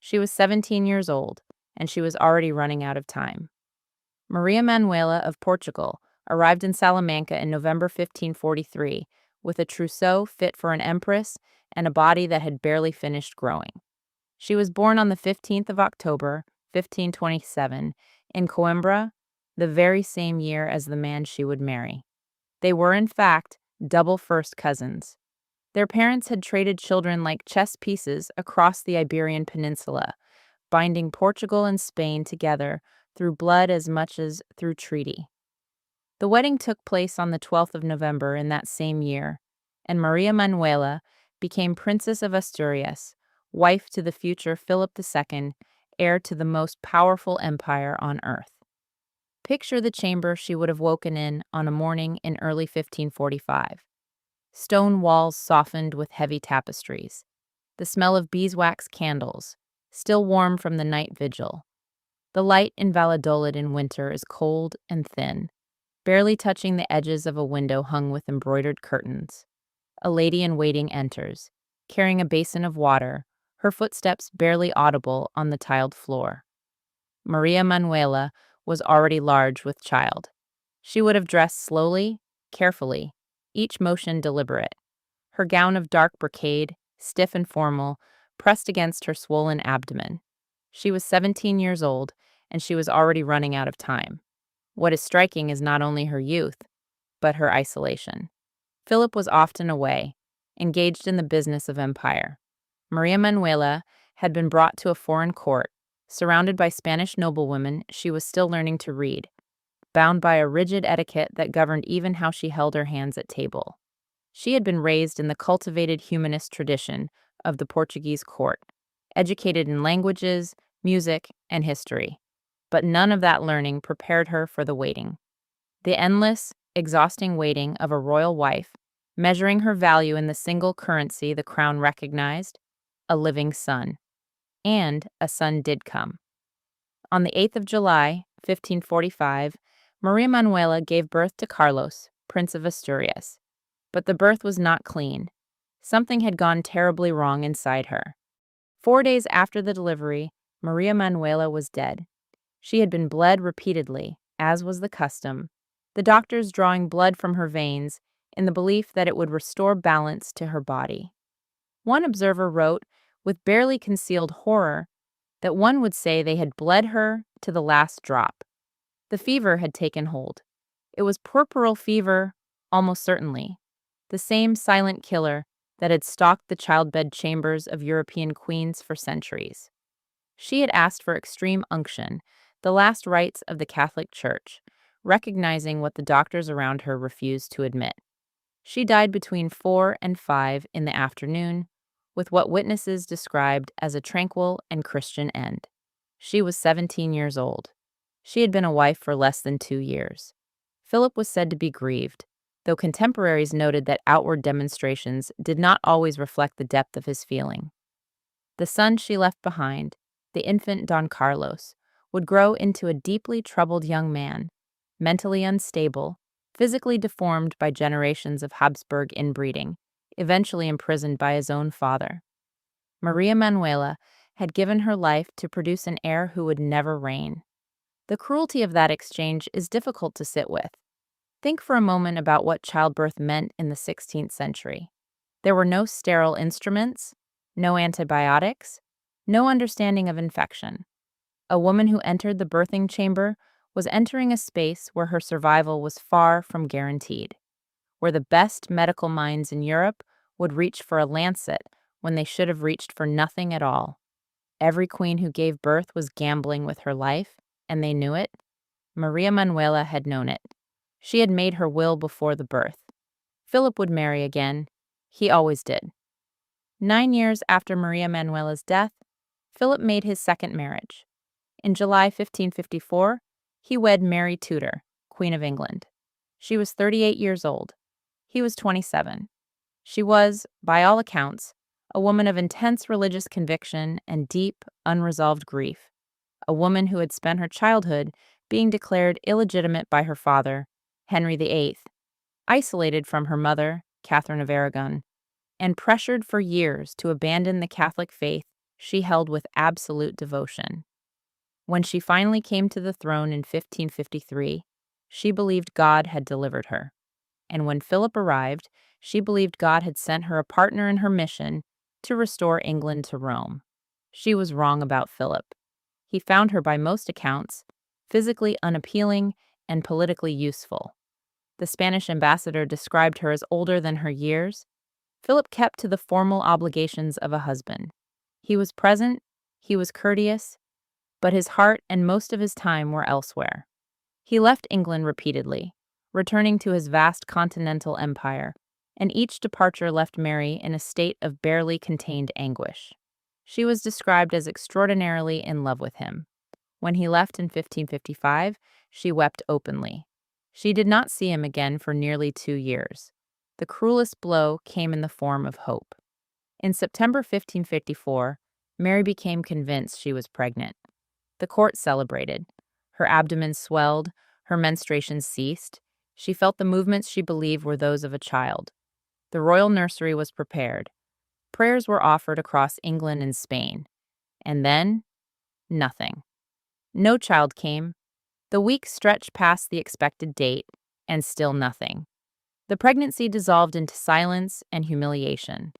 She was 17 years old, and she was already running out of time. Maria Manuela of Portugal arrived in Salamanca in November 1543 with a trousseau fit for an empress and a body that had barely finished growing. She was born on the 15th of October, 1527, in Coimbra, the very same year as the man she would marry. They were, in fact, double first cousins. Their parents had traded children like chess pieces across the Iberian Peninsula, binding Portugal and Spain together through blood as much as through treaty. The wedding took place on the 12th of November in that same year, and Maria Manuela became Princess of Asturias, wife to the future Philip II, heir to the most powerful empire on earth. Picture the chamber she would have woken in on a morning in early 1545. Stone walls softened with heavy tapestries, the smell of beeswax candles, still warm from the night vigil. The light in Valladolid in winter is cold and thin, barely touching the edges of a window hung with embroidered curtains. A lady in waiting enters, carrying a basin of water, her footsteps barely audible on the tiled floor. Maria Manuela was already large with child. She would have dressed slowly, carefully, each motion deliberate. Her gown of dark brocade, stiff and formal, pressed against her swollen abdomen. She was 17 years old, and she was already running out of time. What is striking is not only her youth, but her isolation. Philip was often away, engaged in the business of empire. Maria Manuela had been brought to a foreign court. Surrounded by Spanish noblewomen, she was still learning to read, bound by a rigid etiquette that governed even how she held her hands at table. She had been raised in the cultivated humanist tradition of the Portuguese court, educated in languages, music, and history. But none of that learning prepared her for the waiting. The endless, exhausting waiting of a royal wife, measuring her value in the single currency the crown recognized, a living son. And a son did come. On the 8th of July, 1545, Maria Manuela gave birth to Carlos, Prince of Asturias. But the birth was not clean. Something had gone terribly wrong inside her. 4 days after the delivery, Maria Manuela was dead. She had been bled repeatedly, as was the custom, the doctors drawing blood from her veins in the belief that it would restore balance to her body. One observer wrote, with barely concealed horror, that one would say they had bled her to the last drop. The fever had taken hold. It was puerperal fever, almost certainly, the same silent killer that had stalked the childbed chambers of European queens for centuries. She had asked for extreme unction, the last rites of the Catholic Church, recognizing what the doctors around her refused to admit. She died between 4 and 5 in the afternoon, with what witnesses described as a tranquil and Christian end. She was 17 years old. She had been a wife for less than 2 years. Philip was said to be grieved, though contemporaries noted that outward demonstrations did not always reflect the depth of his feeling. The son she left behind, the infant Don Carlos, would grow into a deeply troubled young man, mentally unstable, physically deformed by generations of Habsburg inbreeding, eventually imprisoned by his own father. Maria Manuela had given her life to produce an heir who would never reign. The cruelty of that exchange is difficult to sit with. Think for a moment about what childbirth meant in the 16th century. There were no sterile instruments, no antibiotics, no understanding of infection. A woman who entered the birthing chamber was entering a space where her survival was far from guaranteed, where the best medical minds in Europe would reach for a lancet when they should have reached for nothing at all. Every queen who gave birth was gambling with her life, and they knew it. Maria Manuela had known it. She had made her will before the birth. Philip would marry again. He always did. 9 years after Maria Manuela's death, Philip made his second marriage. In July 1554, he wed Mary Tudor, Queen of England. She was 38 years old. He was 27. She was, by all accounts, a woman of intense religious conviction and deep, unresolved grief, a woman who had spent her childhood being declared illegitimate by her father, Henry VIII, isolated from her mother, Catherine of Aragon, and pressured for years to abandon the Catholic faith she held with absolute devotion. When she finally came to the throne in 1553, she believed God had delivered her. And when Philip arrived, she believed God had sent her a partner in her mission to restore England to Rome. She was wrong about Philip. He found her, by most accounts, physically unappealing and politically useful. The Spanish ambassador described her as older than her years. Philip kept to the formal obligations of a husband. He was present, he was courteous, but his heart and most of his time were elsewhere. He left England repeatedly, returning to his vast continental empire, and each departure left Mary in a state of barely contained anguish. She was described as extraordinarily in love with him. When he left in 1555, she wept openly. She did not see him again for nearly 2 years. The cruelest blow came in the form of hope. In September 1554, Mary became convinced she was pregnant. The court celebrated. Her abdomen swelled, her menstruations ceased. She felt the movements she believed were those of a child. The royal nursery was prepared. Prayers were offered across England and Spain. And then, nothing. No child came. The weeks stretched past the expected date, and still nothing. The pregnancy dissolved into silence and humiliation.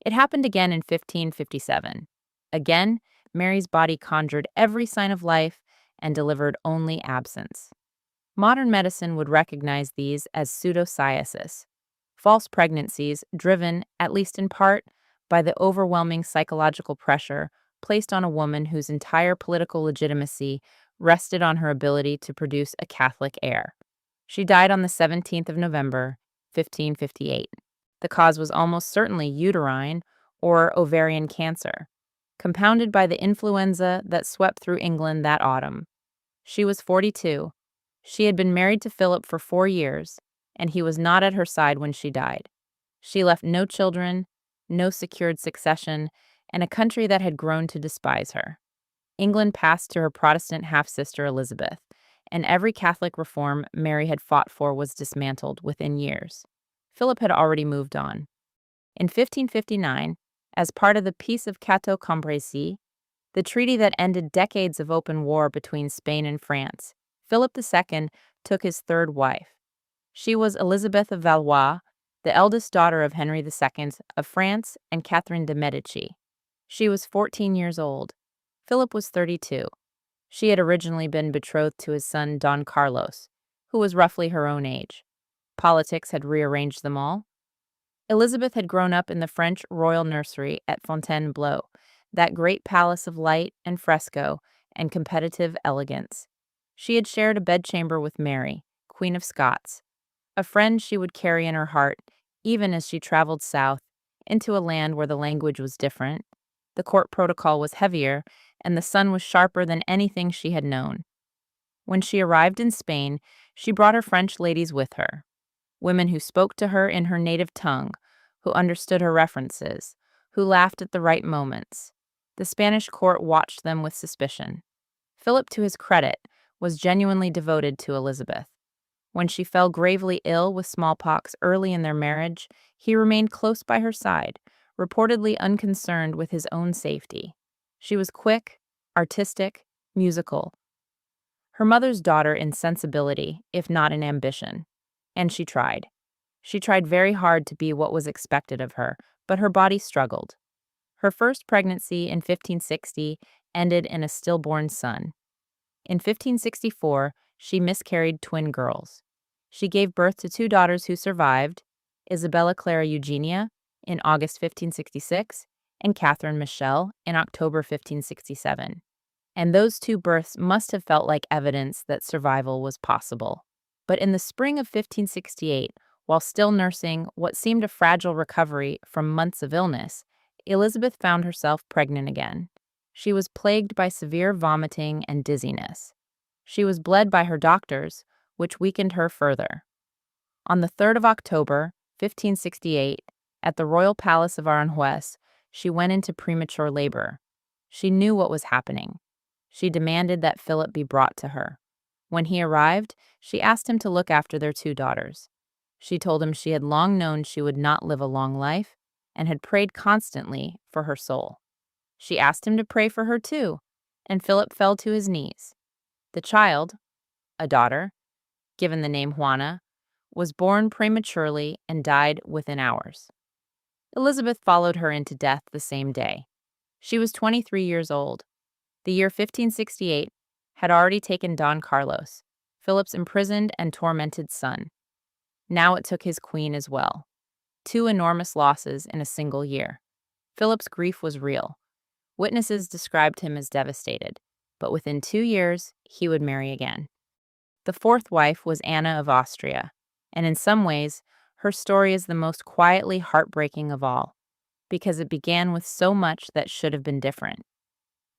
It happened again in 1557. Again, Mary's body conjured every sign of life and delivered only absence. Modern medicine would recognize these as pseudocyesis, false pregnancies driven, at least in part, by the overwhelming psychological pressure placed on a woman whose entire political legitimacy rested on her ability to produce a Catholic heir. She died on the 17th of November, 1558. The cause was almost certainly uterine or ovarian cancer, compounded by the influenza that swept through England that autumn. She was 42. She had been married to Philip for 4 years, and he was not at her side when she died. She left no children, no secured succession, and a country that had grown to despise her. England passed to her Protestant half-sister Elizabeth, and every Catholic reform Mary had fought for was dismantled within years. Philip had already moved on. In 1559, as part of the Peace of Cateau-Cambrésis, the treaty that ended decades of open war between Spain and France, Philip II took his third wife. She was Elisabeth of Valois, the eldest daughter of Henry II of France and Catherine de' Medici. She was 14 years old. Philip was 32. She had originally been betrothed to his son Don Carlos, who was roughly her own age. Politics had rearranged them all. Elizabeth had grown up in the French royal nursery at Fontainebleau, that great palace of light and fresco and competitive elegance. She had shared a bedchamber with Mary, Queen of Scots, a friend she would carry in her heart even as she traveled south into a land where the language was different, the court protocol was heavier, and the sun was sharper than anything she had known. When she arrived in Spain, she brought her French ladies with her, women who spoke to her in her native tongue, who understood her references, who laughed at the right moments. The Spanish court watched them with suspicion. Philip, to his credit, was genuinely devoted to Elizabeth. When she fell gravely ill with smallpox early in their marriage, he remained close by her side, reportedly unconcerned with his own safety. She was quick, artistic, musical. Her mother's daughter in sensibility, if not in ambition. And she tried. She tried very hard to be what was expected of her, but her body struggled. Her first pregnancy in 1560 ended in a stillborn son. In 1564, she miscarried twin girls. She gave birth to 2 daughters who survived, Isabella Clara Eugenia in August 1566 and Catherine Michelle in October 1567. And those 2 births must have felt like evidence that survival was possible. But in the spring of 1568, while still nursing what seemed a fragile recovery from months of illness, Elizabeth found herself pregnant again. She was plagued by severe vomiting and dizziness. She was bled by her doctors, which weakened her further. On the 3rd of October, 1568, at the royal palace of Aranjuez, she went into premature labor. She knew what was happening. She demanded that Philip be brought to her. When he arrived, she asked him to look after their 2 daughters. She told him she had long known she would not live a long life and had prayed constantly for her soul. She asked him to pray for her too, and Philip fell to his knees. The child, a daughter, given the name Juana, was born prematurely and died within hours. Elizabeth followed her into death the same day. She was 23 years old. The year 1568 had already taken Don Carlos, Philip's imprisoned and tormented son. Now it took his queen as well. Two enormous losses in a single year. Philip's grief was real. Witnesses described him as devastated, but within 2 years, he would marry again. The fourth wife was Anna of Austria, and in some ways, her story is the most quietly heartbreaking of all, because it began with so much that should have been different.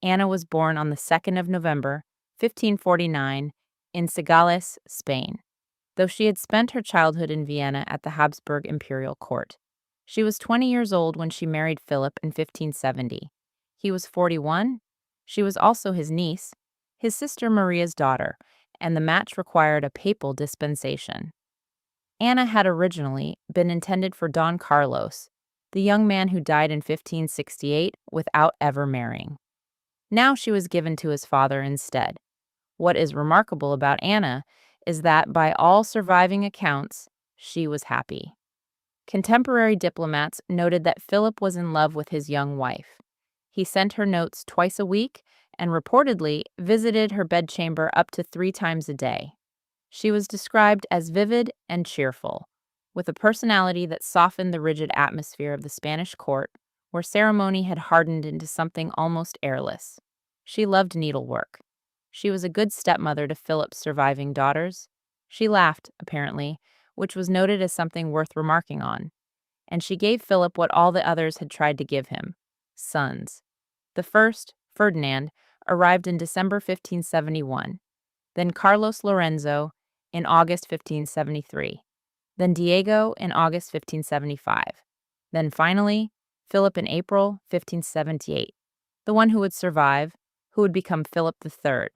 Anna was born on the 2nd of November, 1549, in Sagales, Spain, though she had spent her childhood in Vienna at the Habsburg imperial court. She was 20 years old when she married Philip in 1570. He was 41. She was also his niece, his sister Maria's daughter, and the match required a papal dispensation. Anna had originally been intended for Don Carlos, the young man who died in 1568 without ever marrying. Now she was given to his father instead. What is remarkable about Anna is that, by all surviving accounts, she was happy. Contemporary diplomats noted that Philip was in love with his young wife. He sent her notes twice a week and reportedly visited her bedchamber up to 3 times a day. She was described as vivid and cheerful, with a personality that softened the rigid atmosphere of the Spanish court, where ceremony had hardened into something almost airless. She loved needlework. She was a good stepmother to Philip's surviving daughters. She laughed, apparently, which was noted as something worth remarking on. And she gave Philip what all the others had tried to give him: sons. The first, Ferdinand, arrived in December 1571, then Carlos Lorenzo in August 1573, then Diego in August 1575, then finally Philip in April 1578, the one who would survive, who would become Philip III.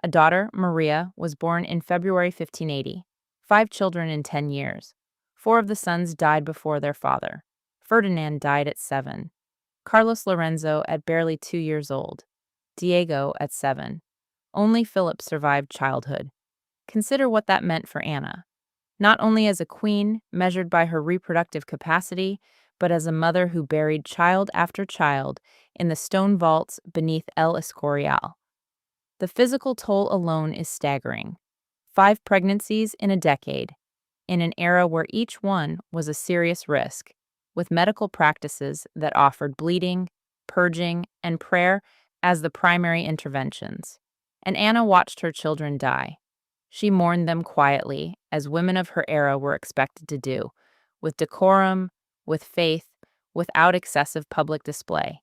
A daughter, Maria, was born in February 1580, 5 children in 10 years. 4 of the sons died before their father. Ferdinand died at 7, Carlos Lorenzo at barely 2 years old, Diego at 7. Only Philip survived childhood. Consider what that meant for Anna, not only as a queen, measured by her reproductive capacity, but as a mother who buried child after child in the stone vaults beneath El Escorial. The physical toll alone is staggering. 5 pregnancies in a decade, in an era where each one was a serious risk, with medical practices that offered bleeding, purging, and prayer as the primary interventions. And Anna watched her children die. She mourned them quietly, as women of her era were expected to do, with decorum, with faith, without excessive public display.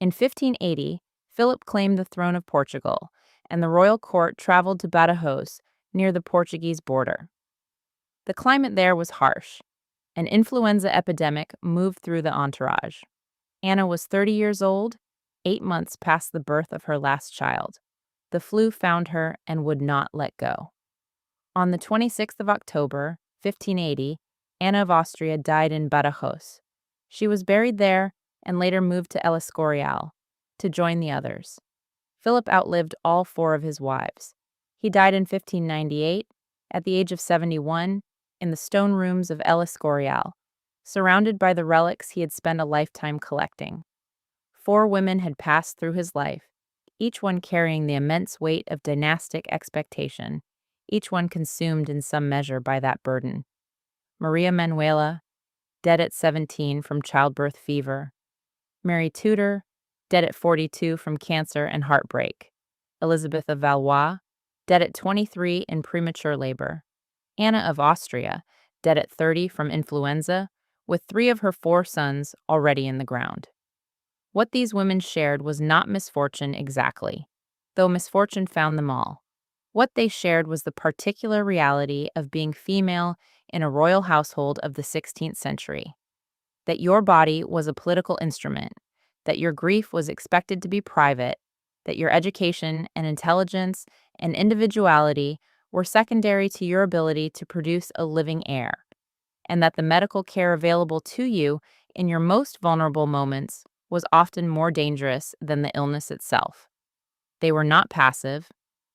In 1580, Philip claimed the throne of Portugal, and the royal court traveled to Badajoz, near the Portuguese border. The climate there was harsh. An influenza epidemic moved through the entourage. Anna was 30 years old, 8 months past the birth of her last child. The flu found her and would not let go. On the 26th of October, 1580, Anna of Austria died in Badajoz. She was buried there and later moved to El Escorial to join the others. Philip outlived all 4 of his wives. He died in 1598, at the age of 71, in the stone rooms of El Escorial, surrounded by the relics he had spent a lifetime collecting. 4 women had passed through his life, each one carrying the immense weight of dynastic expectation, each one consumed in some measure by that burden. Maria Manuela, dead at 17 from childbirth fever. Mary Tudor, dead at 42 from cancer and heartbreak. Elisabeth of Valois, dead at 23 in premature labor. Anna of Austria, dead at 30 from influenza, with 3 of her 4 sons already in the ground. What these women shared was not misfortune exactly, though misfortune found them all. What they shared was the particular reality of being female in a royal household of the 16th century. That your body was a political instrument, that your grief was expected to be private, that your education and intelligence and individuality were secondary to your ability to produce a living heir, and that the medical care available to you in your most vulnerable moments was often more dangerous than the illness itself. They were not passive,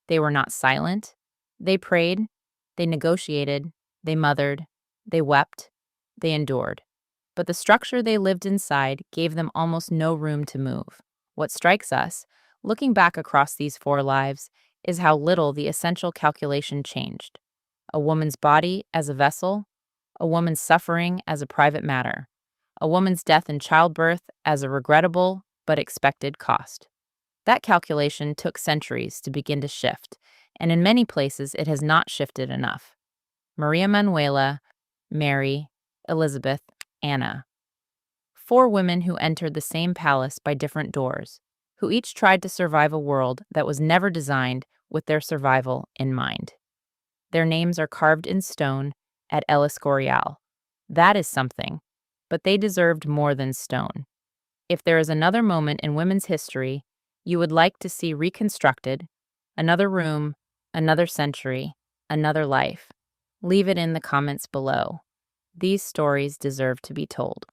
they were not silent. They prayed, they negotiated, they mothered, they wept, they endured. But the structure they lived inside gave them almost no room to move. What strikes us, looking back across these 4 lives, is how little the essential calculation changed. A woman's body as a vessel, a woman's suffering as a private matter, a woman's death in childbirth as a regrettable but expected cost. That calculation took centuries to begin to shift, and in many places it has not shifted enough. Maria Manuela, Mary, Elisabeth, Anna. 4 women who entered the same palace by different doors, who each tried to survive a world that was never designed with their survival in mind. Their names are carved in stone at El Escorial. That is something, but they deserved more than stone. If there is another moment in women's history you would like to see reconstructed, another room, another century, another life, leave it in the comments below. These stories deserve to be told.